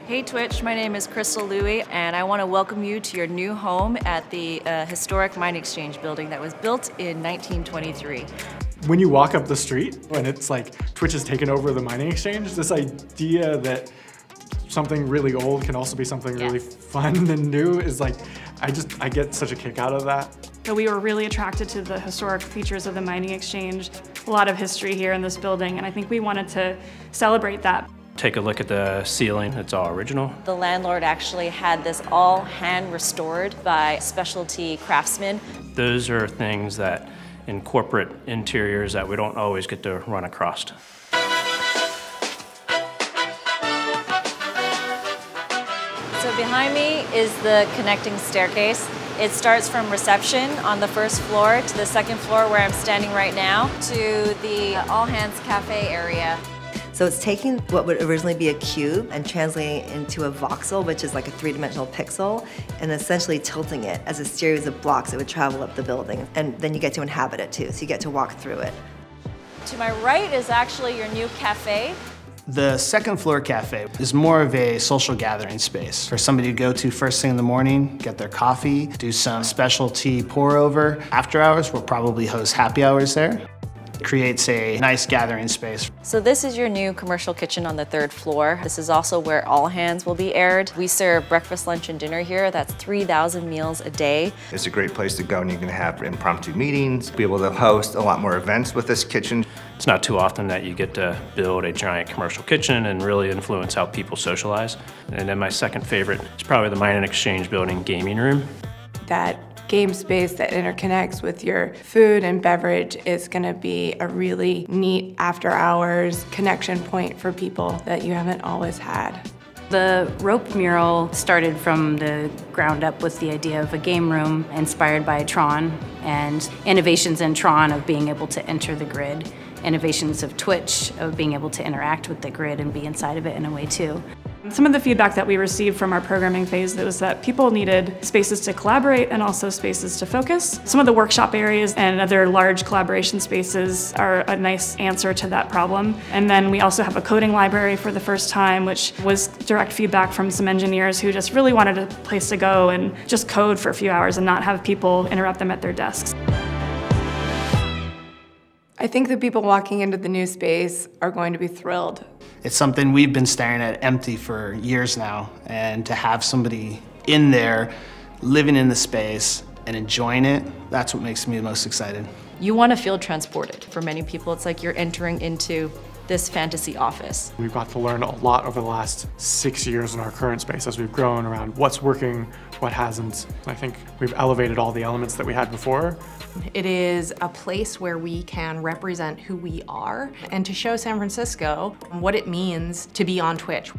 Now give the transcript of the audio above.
Hey Twitch, my name is Crystal Louie, and I want to welcome you to your new home at the historic Mine Exchange building that was built in 1923. When you walk up the street and it's like Twitch has taken over the mining exchange, this idea that something really old can also be something really fun and new is like, I get such a kick out of that. So we were really attracted to the historic features of the mining exchange. A lot of history here in this building, and I think we wanted to celebrate that. Take a look at the ceiling, it's all original. The landlord actually had this all hand restored by specialty craftsmen. Those are things that in corporate interiors that we don't always get to run across. So behind me is the connecting staircase. It starts from reception on the first floor to the second floor where I'm standing right now to the All Hands Cafe area. So it's taking what would originally be a cube and translating it into a voxel, which is like a three-dimensional pixel, and essentially tilting it as a series of blocks that would travel up the building. And then you get to inhabit it too, so you get to walk through it. To my right is actually your new cafe. The second floor cafe is more of a social gathering space for somebody to go to first thing in the morning, get their coffee, do some specialty pour over. After hours, we'll probably host happy hours there. Creates a nice gathering space. So this is your new commercial kitchen on the third floor. This is also where All Hands will be aired. We serve breakfast, lunch, and dinner here. That's 3,000 meals a day. It's a great place to go, and you can have impromptu meetings, be able to host a lot more events with this kitchen. It's not too often that you get to build a giant commercial kitchen and really influence how people socialize. And then my second favorite is probably the Mine and Exchange building gaming room. That game space that interconnects with your food and beverage is going to be a really neat after-hours connection point for people that you haven't always had. The rope mural started from the ground up with the idea of a game room inspired by Tron and innovations in Tron of being able to enter the grid, innovations of Twitch of being able to interact with the grid and be inside of it in a way too. Some of the feedback that we received from our programming phase was that people needed spaces to collaborate and also spaces to focus. Some of the workshop areas and other large collaboration spaces are a nice answer to that problem. And then we also have a coding library for the first time, which was direct feedback from some engineers who just really wanted a place to go and just code for a few hours and not have people interrupt them at their desks. I think the people walking into the new space are going to be thrilled. It's something we've been staring at empty for years now, and to have somebody in there living in the space and enjoying it, that's what makes me the most excited. You want to feel transported. For many people, it's like you're entering into this fantasy office. We've got to learn a lot over the last 6 years in our current space as we've grown around what's working, what hasn't. I think we've elevated all the elements that we had before. It is a place where we can represent who we are and to show San Francisco what it means to be on Twitch.